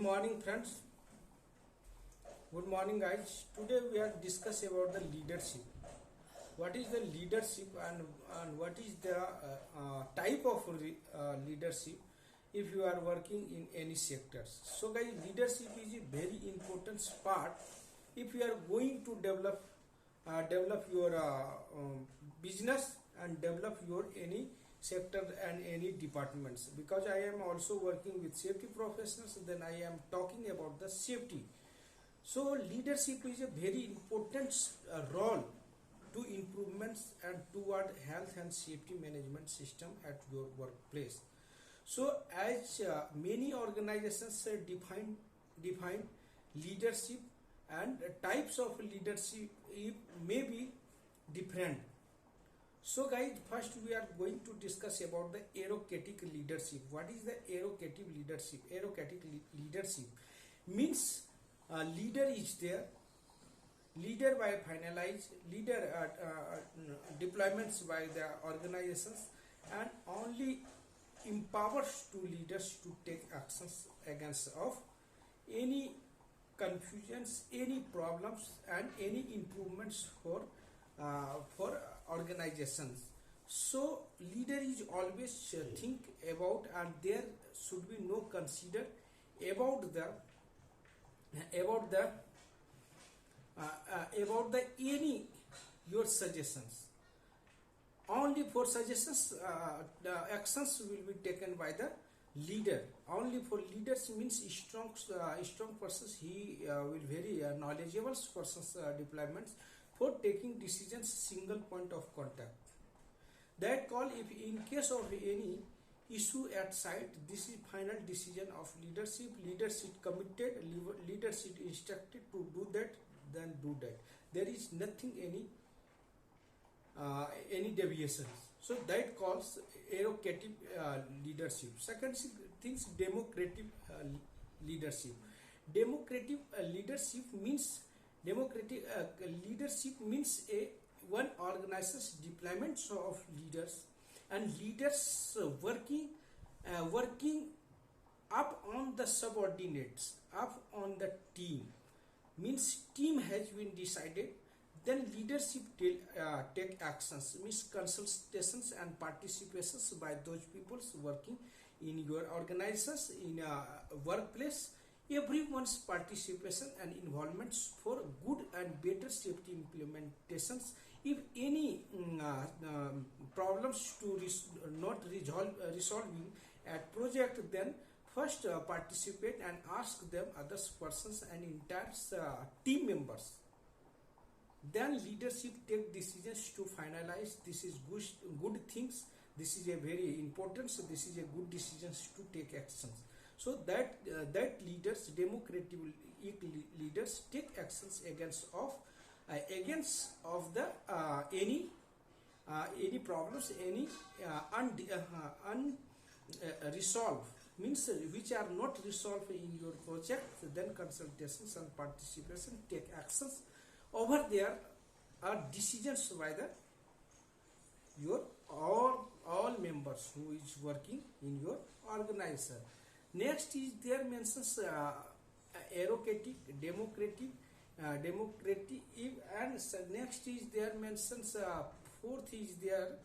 morning, friends. Good morning, guys. Today we are discuss about the leadership. What is the leadership and what is the type of leadership if you are working in any sectors. So, guys, leadership is a very important part if you are going to develop your business and develop your any sector and any departments, because I am also working with safety professionals, then I am talking about the safety. So leadership is a very important role to improvements and toward health and safety management system at your workplace. So as many organizations define leadership, and types of leadership may be different. So guys, first we are going to discuss about the aerocatic leadership. What is the aerocatic leadership? Aerocatic leadership means leader is there, leader by finalize, leader deployments by the organizations, and only empowers to leaders to take actions against of any confusions, any problems, and any improvements for organizations. So leader is always think about, and there should be no consider about the any your suggestions. Only for suggestions, the actions will be taken by the leader. Only for leaders means strong persons. He will very knowledgeable persons deployments for taking decisions single point of contact. That call, if in case of any issue at site, this is final decision of leadership. Leadership committed, leadership instructed to do that, then do that. There is nothing any deviations. So that calls aerocatic leadership. Second things, democratic leadership. Democratic leadership means a one organizes deployments of leaders, and leaders working up on the subordinates, up on the team. Means team has been decided, then leadership take actions, means consultations and participations by those people working in your organizations, in a workplace. Everyone's participation and involvements for good and better safety implementations. If any problems to not resolving at project, then first participate and ask them other persons and entire team members. Then leadership take decisions to finalize. This is good things. This is a very important. So this is a good decisions to take actions. So that leaders, democratic leaders, take actions against of the any problems, any unresolved, means which are not resolved in your project. Then consultations and participation take actions. Over there are decisions by the your all members who is working in your organization. Next is there mentions aerocatic, democratic, and next is there mentions fourth is there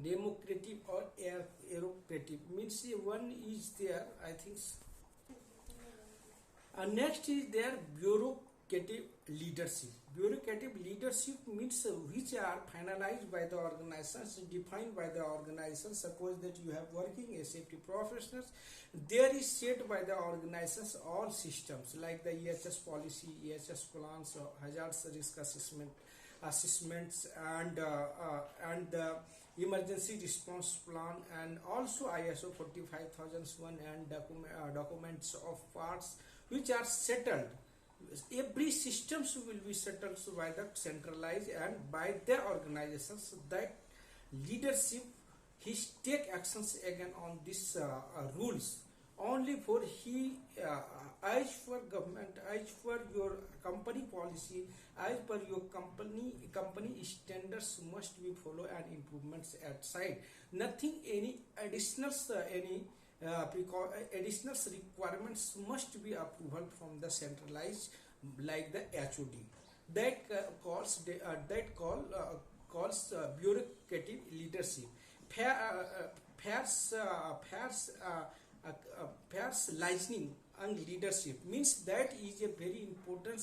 democratic or aerocatic, means one is there, I think. Next is there bureaucratic leadership. Bureaucratic leadership means which are finalized by the organizations, defined by the organization. Suppose that you have working as safety professionals, there is set by the organizations all systems like the EHS policy, EHS plans, hazards risk assessments, and the emergency response plan, and also ISO 45001 and documents of parts which are settled. Every systems will be settled by the centralized and by the organizations. That leadership take actions again on these rules. Only for as for government, as for your company policy, as per your company standards must be followed and improvements at side. Nothing any additional any additional requirements must be approval from the centralized like the HOD. That calls bureaucratic leadership. Fair, fairs, fairs, fairs licensing and leadership means that is a very important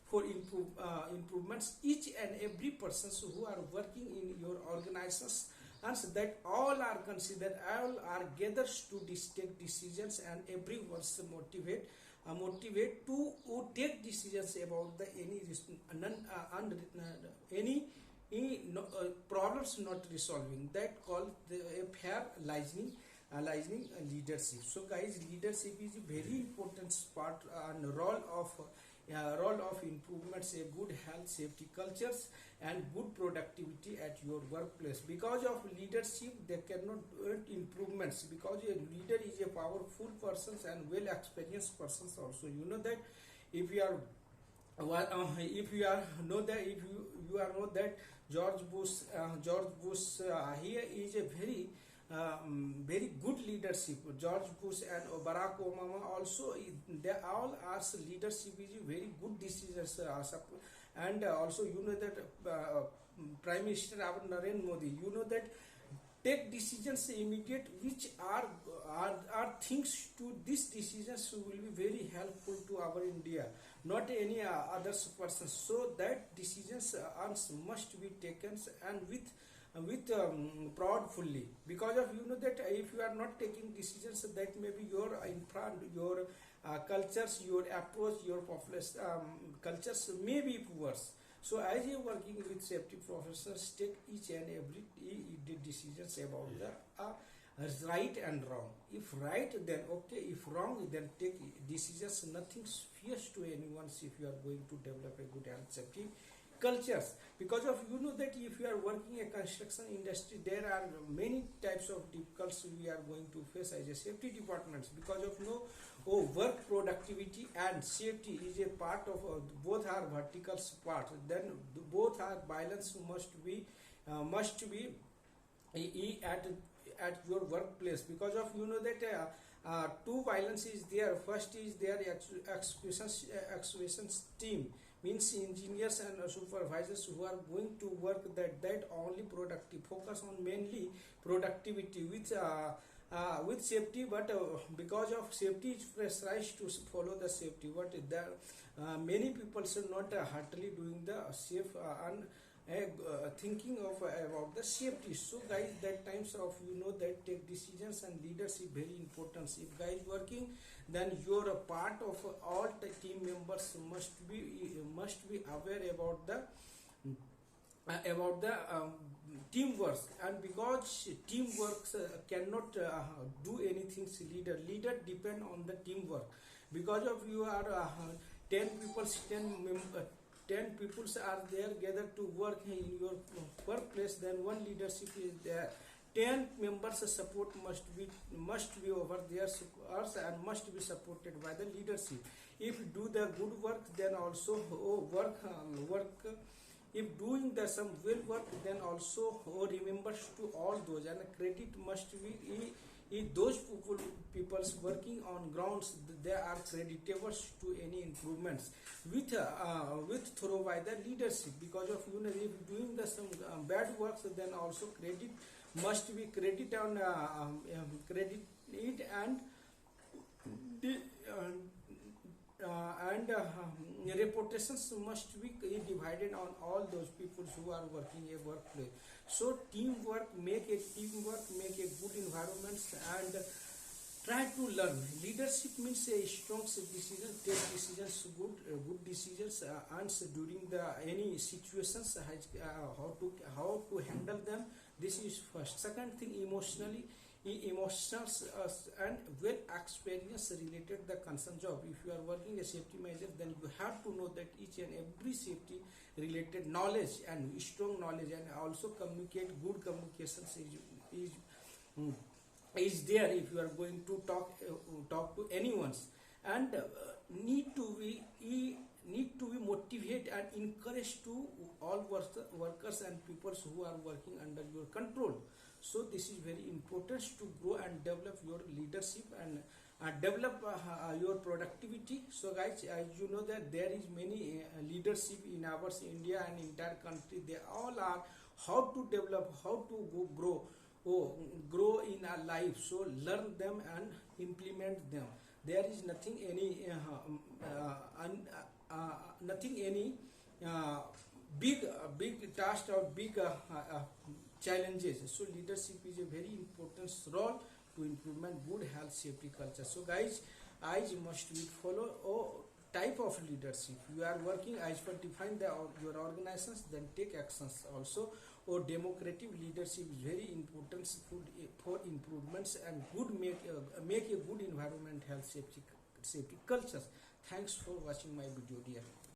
for improvements. Each and every person who are working in your organizations and so that all are considered, all are gathered to take decisions, and everyone's motivate to take decisions about the any problems not resolving. That called the fair licensing leadership. So guys, leadership is a very important part and role of improvements, a good health safety cultures and good productivity at your workplace. Because of leadership they cannot earn improvements, because a leader is a powerful person and well experienced person also. You know that if you are if you are know that if you are know that George Bush here is a very good leadership. George Bush and Barack Obama also, they all are leadership is very good decisions. And also you know that Prime Minister Narendra Modi, you know that take decisions immediate which are things to these decisions will be very helpful to our India, not any other person. So that decisions must be taken and with proudfully, because of you know that if you are not taking decisions, that maybe your infra your cultures, your approach, your population cultures may be worse. So as you are working with safety professionals, take each and every decisions about the right and wrong. If right, then okay. If wrong, then take decisions. Nothing fears to anyone if you are going to develop a good health safety cultures. Because of you know that if you are working a construction industry, there are many types of difficulties we are going to face as a safety departments. Because of work productivity and safety is a part of both are vertical part, then both are balance must be at your workplace. Because of you know that two violence is there. First is their execution team, means engineers and supervisors who are going to work that only productive, focus on mainly productivity with safety. But because of safety is pressurized to follow the safety, but there many people are not heartily doing the safe and thinking of about the safety. So guys, that times of you know that take decisions and leadership very important. If guys working, then you're a part of all the team members must be aware about the teamwork. And because teamwork cannot do anything, leader depend on the teamwork. Because of you are 10 people 10 people are there gathered to work in your workplace, then one leadership is there. 10 members support must be over there and must be supported by the leadership. If do the good work, then also work. If doing the some well work, then also remembers to all those, and credit must be if those people's working on grounds, they are creditable to any improvements with through by the leadership. Because of you know if doing the some bad works, then also credit must be credit on credit it and the reputations must be divided on all those people who are working a workplace. So teamwork make a good environment and try to learn. Leadership means a strong decision, take decisions, good decisions, answer during the any situations, how to handle them. This is first. Second thing, emotions and well experience related the concern job. If you are working a safety manager, then you have to know that each and every safety related knowledge and strong knowledge, and also communicate. Good communications is there if you are going to talk to anyone. And need to be motivated and encouraged to all workers and people who are working under your control. So this is very important to grow and develop your leadership and develop your productivity. So guys, as you know that there is many leadership in our India and entire country. They all are how to develop, how to grow, grow in our life. So learn them and implement them. There is nothing any nothing any uh, big task or big challenges. So leadership is a very important role to implement good health safety culture. So guys, as you must will follow type of leadership you are working as per define your organizations, then take actions also. Or democratic leadership is very important for improvements and good make a good environment health safety cultures. Thanks for watching my video dear.